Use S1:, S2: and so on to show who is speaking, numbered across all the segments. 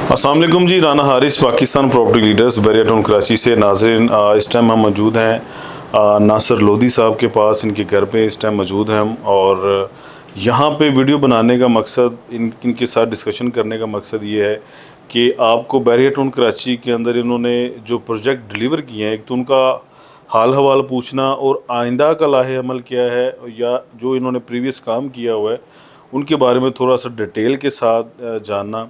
S1: अस्सलाम वालेकुम जी। Rana Haris, Pakistan property leaders, Bahria town Karachi से। नाज़रीन, इस टाइम हम मौजूद हैं नासिर लोधी साहब के पास। इनके घर पे इस टाइम मौजूद हैं हम, और यहाँ पे वीडियो बनाने का मकसद, इनके साथ डिस्कशन करने का मकसद ये है कि आपको बैरिया टाउन कराची के अंदर इन्होंने जो प्रोजेक्ट डिलीवर किए हैं, एक तो उनका हाल हवाल पूछना, और आइंदा का लाहे अमल क्या है, या जो इन्होंने प्रीवियस काम किया हुआ है उनके बारे में थोड़ा सा डिटेल के साथ जानना।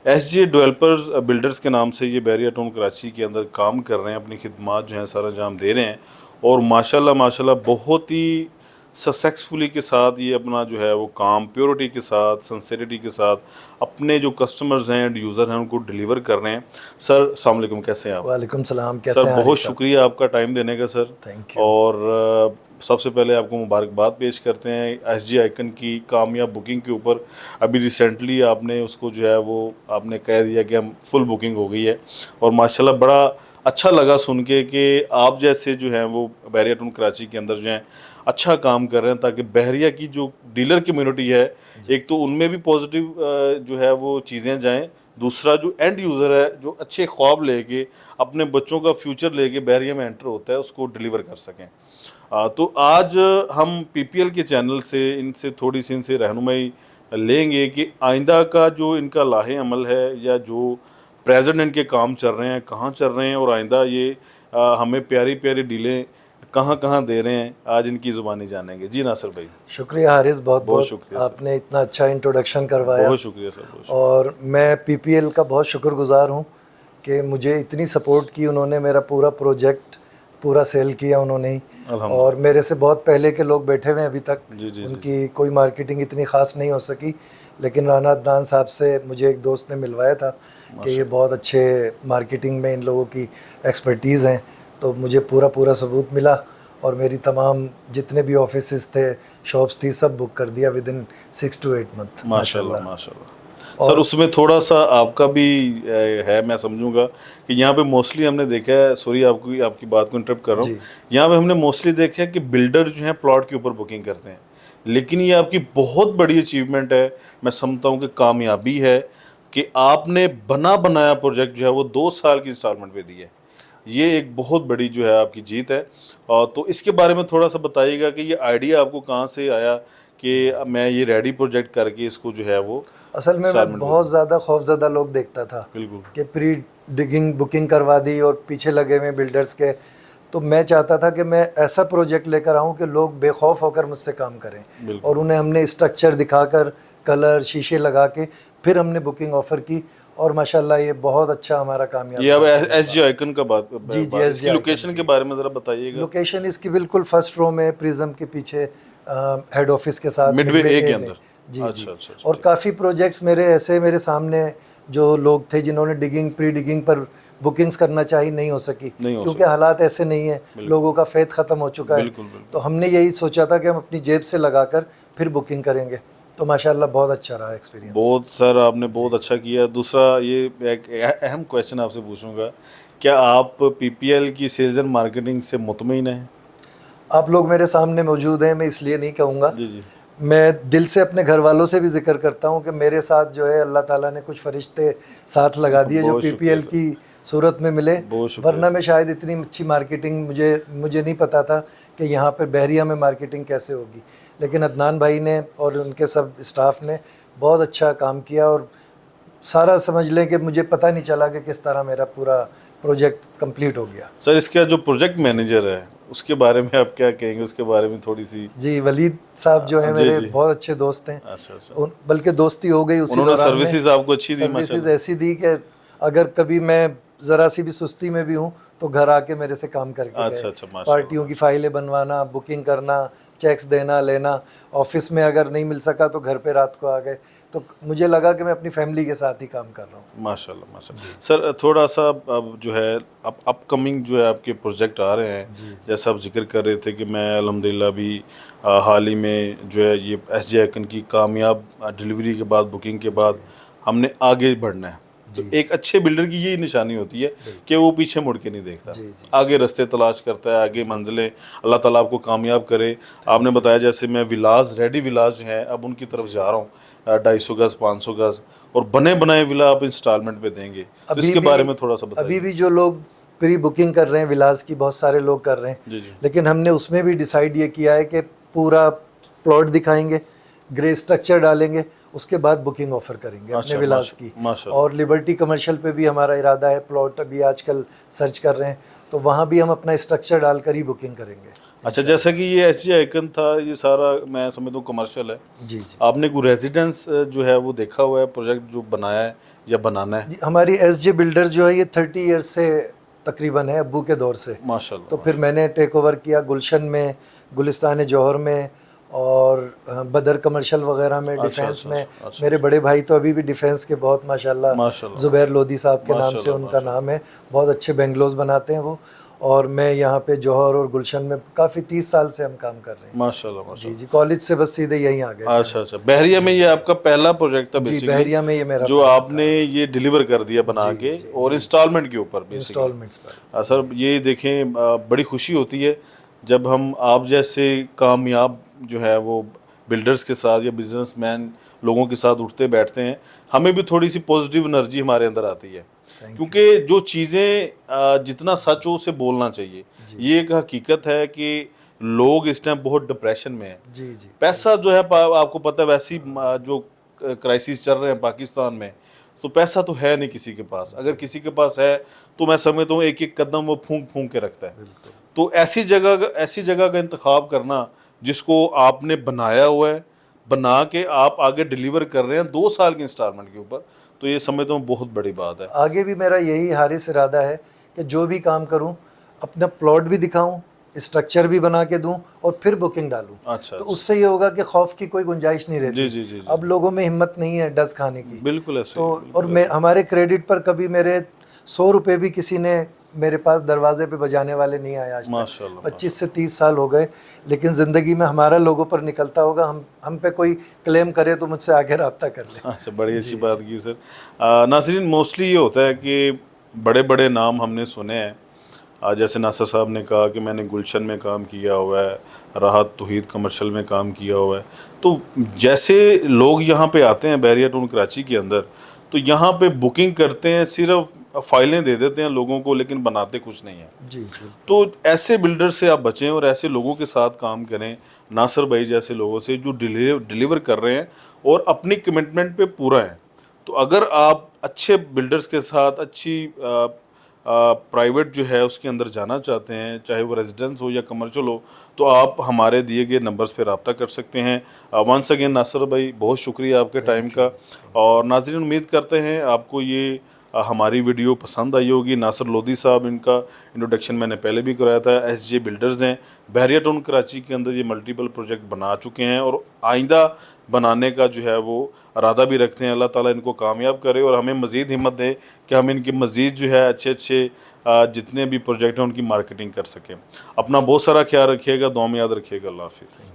S1: SJ डेवलपर्स बिल्डर्स के नाम से ये बैरिया टाउन कराची के अंदर काम कर रहे हैं, अपनी खिदमात जो हैं सारा अंजाम दे रहे हैं, और माशाल्लाह माशाल्लाह बहुत ही सक्सेसफुली के साथ ये अपना जो है वो काम प्योरिटी के साथ, सिंसेरिटी के साथ अपने जो कस्टमर्स हैं एंड यूज़र हैं उनको डिलीवर कर रहे हैं। सर अस्सलाम वालेकुम, कैसे हैं आप?
S2: वालेकुम सलाम, कैसे
S1: सर
S2: हैं?
S1: बहुत शुक्रिया आपका टाइम देने का सर।
S2: Thank you.
S1: और सबसे पहले आपको मुबारकबाद पेश करते हैं SJ आइकन की कामयाब बुकिंग के ऊपर। अभी रिसेंटली आपने उसको जो है वो आपने कह दिया कि हम फुल बुकिंग हो गई है, और माशाल्लाह बड़ा अच्छा लगा सुन के कि आप जैसे जो हैं वो बैरिया टाउन कराची के अंदर जो हैं अच्छा काम कर रहे हैं, ताकि बहरिया की जो डीलर कम्युनिटी है, एक तो उनमें भी पॉजिटिव जो है वो चीज़ें जाएँ, दूसरा जो एंड यूज़र है जो अच्छे ख्वाब लेके अपने बच्चों का फ्यूचर लेके बहरिया में एंटर होता है उसको डिलीवर कर सकें। तो आज हम PPL के चैनल से इनसे थोड़ी सी इनसे रहनुमाई लेंगे कि आइंदा का जो इनका लाहे अमल है, या जो प्रेजेंट इनके काम चल रहे हैं कहाँ चल रहे हैं, और आइंदा ये हमें प्यारी प्यारी डीलें कहाँ कहाँ दे रहे हैं, आज इनकी ज़ुबानी जानेंगे। जी नासिर भाई,
S2: शुक्रिया हारिस, बहुत
S1: बहुत
S2: बहुत
S1: शुक्रिया सर।
S2: आपने इतना अच्छा इंट्रोडक्शन करवाया।
S1: बहुत शुक्रिया सर, बहुत शुक्रिया।
S2: और मैं PPL का बहुत शुक्रगुजार हूँ कि मुझे इतनी सपोर्ट की उन्होंने। मेरा पूरा प्रोजेक्ट पूरा सेल किया उन्होंने ही, और मेरे से बहुत पहले के लोग बैठे हुए हैं अभी तक।
S1: जी जी जी।
S2: उनकी कोई मार्केटिंग इतनी ख़ास नहीं हो सकी, लेकिन राना अदनान साहब से मुझे एक दोस्त ने मिलवाया था कि ये बहुत अच्छे मार्केटिंग में इन लोगों की एक्सपर्टीज़ हैं, तो मुझे पूरा पूरा सबूत मिला, और मेरी तमाम जितने भी ऑफिसेस थे, शॉप्स थी, सब बुक कर दिया विद इन 6 to 8 मंथ।
S1: माशाल्लाह माशाल्लाह। सर उसमें थोड़ा सा आपका भी है, मैं समझूंगा कि यहाँ पे मोस्टली हमने देखा है, सॉरी आपकी बात को इंटरप्ट कर रहा हूँ, यहाँ पे हमने मोस्टली देखा है कि बिल्डर जो हैं प्लॉट के ऊपर बुकिंग करते हैं, लेकिन ये आपकी बहुत बड़ी अचीवमेंट है, मैं समझता हूँ कि कामयाबी है कि आपने बना बनाया प्रोजेक्ट जो है वो 2 साल की इंस्टॉलमेंट पे दी है। ये एक बहुत बड़ी जो है आपकी जीत है। और तो इसके बारे में थोड़ा सा बताइएगा कि ये आइडिया आपको कहाँ से आया कि मैं ये रेडी प्रोजेक्ट करके इसको जो है वो
S2: असल में मैं बहुत ज़्यादा खौफज़दा लोग देखता था कि प्री डिगिंग बुकिंग करवा दी और पीछे लगे हुए बिल्डर्स के। तो मैं चाहता था कि मैं ऐसा प्रोजेक्ट लेकर आऊँ कि लोग बेखौफ होकर मुझसे काम करें, और उन्हें हमने स्ट्रक्चर दिखाकर, कलर शीशे लगा के फिर हमने बुकिंग ऑफ़र की, और माशाल्लाह ये बहुत अच्छा हमारा कामयाब।
S1: ये अब SJ आइकन का बात,
S2: जी जी,
S1: इसकी लोकेशन के बारे में ज़रा बताइएगा।
S2: लोकेशन इसकी बिल्कुल फर्स्ट रो में, प्रिज्म के पीछे, हेड ऑफिस के साथ,
S1: मिडवे ए के अंदर।
S2: जी
S1: अच्छा,
S2: जी।
S1: अच्छा,
S2: और काफ़ी प्रोजेक्ट्स मेरे सामने जो लोग थे जिन्होंने डिगिंग प्री डिगिंग पर बुकिंग्स करना चाहिए, नहीं हो सकी, क्योंकि हालात ऐसे नहीं है, लोगों का फेथ ख़त्म हो चुका है। तो हमने यही सोचा था कि हम अपनी जेब से लगाकर फिर बुकिंग करेंगे, तो माशाल्लाह बहुत अच्छा रहा एक्सपीरियंस।
S1: बहुत सर, आपने बहुत अच्छा किया। दूसरा ये एक अहम क्वेश्चन आपसे पूछूंगा, क्या आप PPL की सेल्स एंड मार्केटिंग से मुतमईन हैं?
S2: आप लोग मेरे सामने मौजूद हैं, मैं इसलिए नहीं कहूँगा।
S1: जी जी।
S2: मैं दिल से अपने घर वालों से भी जिक्र करता हूँ कि मेरे साथ जो है अल्लाह ताला ने कुछ फरिश्ते साथ लगा दिए जो PPL की सूरत में मिले, वरना मैं शायद इतनी अच्छी मार्केटिंग मुझे नहीं पता था कि यहाँ पर बहरिया में मार्केटिंग कैसे होगी। लेकिन अदनान भाई ने और उनके सब स्टाफ ने बहुत अच्छा काम किया, और सारा समझ लें कि मुझे पता नहीं चला कि किस तरह मेरा पूरा प्रोजेक्ट कंप्लीट हो गया।
S1: सर इसका जो प्रोजेक्ट मैनेजर है उसके बारे में आप क्या कहेंगे, उसके बारे में थोड़ी सी?
S2: जी, वलीद साहब जो हैं मेरे बहुत अच्छे दोस्त हैं।
S1: अच्छा।
S2: बल्कि दोस्ती हो गई उसी दौरान।
S1: सर्विसेज आपको अच्छी दी?
S2: सर्विसेज ऐसी दी कि अगर कभी मैं ज़रा सी भी सुस्ती में भी हूँ तो घर आके मेरे से काम करके गए।
S1: अच्छा,
S2: पार्टियों की फाइलें बनवाना, बुकिंग करना, चेक्स देना लेना, ऑफिस में अगर नहीं मिल सका तो घर पे रात को आ गए। तो मुझे लगा कि मैं अपनी फैमिली के साथ ही काम कर रहा हूँ।
S1: माशाल्लाह माशाल्लाह। सर थोड़ा सा अब जो है अपकमिंग जो है आपके प्रोजेक्ट आ रहे हैं, जैसा आप जिक्र कर रहे थे कि मैं अल्हम्दुलिल्लाह भी हाल ही में जो है ये SJ आइकन की कामयाब डिलीवरी के बाद, बुकिंग के बाद हमने आगे बढ़ना है। तो एक अच्छे बिल्डर की यही निशानी होती है कि वो पीछे मुड़ के नहीं देखता, आगे रास्ते तलाश करता है, आगे मंजिलें। अल्लाह ताला आपको कामयाब करे। आपने बताया जैसे मैं विलास, रेडी विलास जो हैं अब उनकी तरफ जा रहा हूँ, 250 गज 500 गज, और बने बनाए विला आप इंस्टॉलमेंट पे देंगे, तो इसके बारे में थोड़ा सा बताइए।
S2: अभी भी जो लोग प्री बुकिंग कर रहे हैं विलास की, बहुत सारे लोग कर रहे हैं,
S1: जी जी।
S2: लेकिन हमने उसमें भी डिसाइड ये किया है कि पूरा प्लॉट दिखाएंगे, ग्रे स्ट्रक्चर डालेंगे, उसके बाद बुकिंग ऑफर करेंगे अपने विलास की। और लिबर्टी कमर्शियल पे भी हमारा इरादा है, प्लॉट अभी आजकल सर्च कर रहे हैं, तो वहाँ भी हम अपना स्ट्रक्चर डालकर ही बुकिंग करेंगे।
S1: अच्छा, जैसा कि ये SG आइकन था, ये सारा मैं समझता हूँ कमर्शियल है।
S2: जी जी।
S1: आपने कोई रेजिडेंस जो है वो देखा हुआ है, प्रोजेक्ट जो बनाया है या बनाना है?
S2: हमारी SJ बिल्डर्स जो है ये 30 ईयर्स से तकरीबन है, अब्बू के दौर से।
S1: माशाल्लाह।
S2: तो फिर मैंने टेक ओवर किया गुलशन में, गुलिस्तान जौहर में, और बदर कमर्शियल वगैरह में, डिफेंस में। मेरे बड़े भाई तो अभी भी डिफेंस के बहुत माशाल्लाह, ज़ुबैर लोधी साहब के नाम से उनका नाम है, बहुत अच्छे बेंगलोज बनाते हैं वो। और मैं यहाँ पे जौहर और गुलशन में काफ़ी 30 साल से हम काम कर रहे हैं।
S1: माशाल्लाह माशाल्लाह।
S2: जी जी, कॉलेज से बस सीधे यहीं आ गए।
S1: अच्छा अच्छा, बहरिया में ये आपका पहला प्रोजेक्ट था बेसिकली?
S2: बहरिया में ये मेरा
S1: जो आपने ये डिलीवर कर दिया बना के, और इंस्टॉलमेंट के ऊपर
S2: इंस्टॉलमेंट्स पर।
S1: सर ये देखें, बड़ी खुशी होती है जब हम आप जैसे कामयाब जो है वो बिल्डर्स के साथ या बिजनेसमैन लोगों के साथ उठते बैठते हैं, हमें भी थोड़ी सी पॉजिटिव एनर्जी हमारे अंदर आती है, क्योंकि जो चीज़ें जितना सच हो उसे बोलना चाहिए। ये एक हकीकत है कि लोग इस टाइम बहुत डिप्रेशन में हैं।
S2: जी जी।
S1: पैसा जो है आपको पता है, वैसी जो क्राइसिस चल रहे हैं पाकिस्तान में, तो पैसा तो है नहीं किसी के पास। अगर किसी के पास है तो मैं समझता हूँ एक एक कदम वो फूंक फूंक के रखता है। तो ऐसी जगह का इंतखाब करना जिसको आपने बनाया हुआ है, बना के आप आगे डिलीवर कर रहे हैं 2 साल की इंस्टॉलमेंट के ऊपर, तो ये समझता हूँ बहुत बड़ी बात है।
S2: आगे भी मेरा यही हारिस इरादा है कि जो भी काम करूँ अपना प्लॉट भी दिखाऊं, स्ट्रक्चर भी बना के दूं और फिर बुकिंग डालूं।
S1: अच्छा,
S2: तो उससे ये होगा कि खौफ की कोई गुंजाइश नहीं रहती।
S1: जी जी जी।
S2: अब लोगों में हिम्मत नहीं है डस खाने की।
S1: बिल्कुल ऐसे।
S2: तो और मैं हमारे क्रेडिट पर कभी मेरे 100 रुपये भी किसी ने मेरे पास दरवाजे पे बजाने वाले नहीं आए आज तक। 25 से 30 साल हो गए, लेकिन ज़िंदगी में हमारा लोगों पर निकलता होगा। हम पे कोई क्लेम करे तो मुझसे आगे रब्ता कर ले।
S1: अच्छा, बड़ी अच्छी बात की सर। नाज़रीन, मोस्टली ये होता है कि बड़े बड़े नाम हमने सुने हैं, जैसे नासिर साहब ने कहा कि मैंने गुलशन में काम किया हुआ है, राहत तौहीद कमर्शियल में काम किया हुआ है। तो जैसे लोग यहाँ पे आते हैं बहरिया टाउन कराची के अंदर, तो यहाँ पे बुकिंग करते हैं, सिर्फ फाइलें दे देते हैं लोगों को, लेकिन बनाते कुछ नहीं है।
S2: जी।
S1: तो ऐसे बिल्डर से आप बचें और ऐसे लोगों के साथ काम करें, नासिर भाई जैसे लोगों से जो डिलीवर कर रहे हैं और अपनी कमिटमेंट पे पूरा है। तो अगर आप अच्छे बिल्डर्स के साथ अच्छी प्राइवेट जो है उसके अंदर जाना चाहते हैं, चाहे वो रेजिडेंस हो या कमर्शियल हो, तो आप हमारे दिए गए नंबर्स पे रब्ता कर सकते हैं। वंस अगेन नासिर भाई, बहुत शुक्रिया आपके टाइम का। और नाज़रीन, उम्मीद करते हैं आपको ये हमारी वीडियो पसंद आई होगी। नासिर लोधी साहब, इनका इंट्रोडक्शन मैंने पहले भी कराया था। SJ बिल्डर्स हैं, बहरिया टाउन कराची के अंदर ये मल्टीपल प्रोजेक्ट बना चुके हैं और आइंदा बनाने का जो है वो इरादा भी रखते हैं। अल्लाह ताला इनको कामयाब करे और हमें मज़ीद हिम्मत दे कि हम इनकी मज़ीद जो है अच्छे जितने भी प्रोजेक्ट हैं उनकी मार्केटिंग कर सकें। अपना बहुत सारा ख्याल रखिएगा, दुआ में याद रखिएगा। अल्लाह हाफिज़।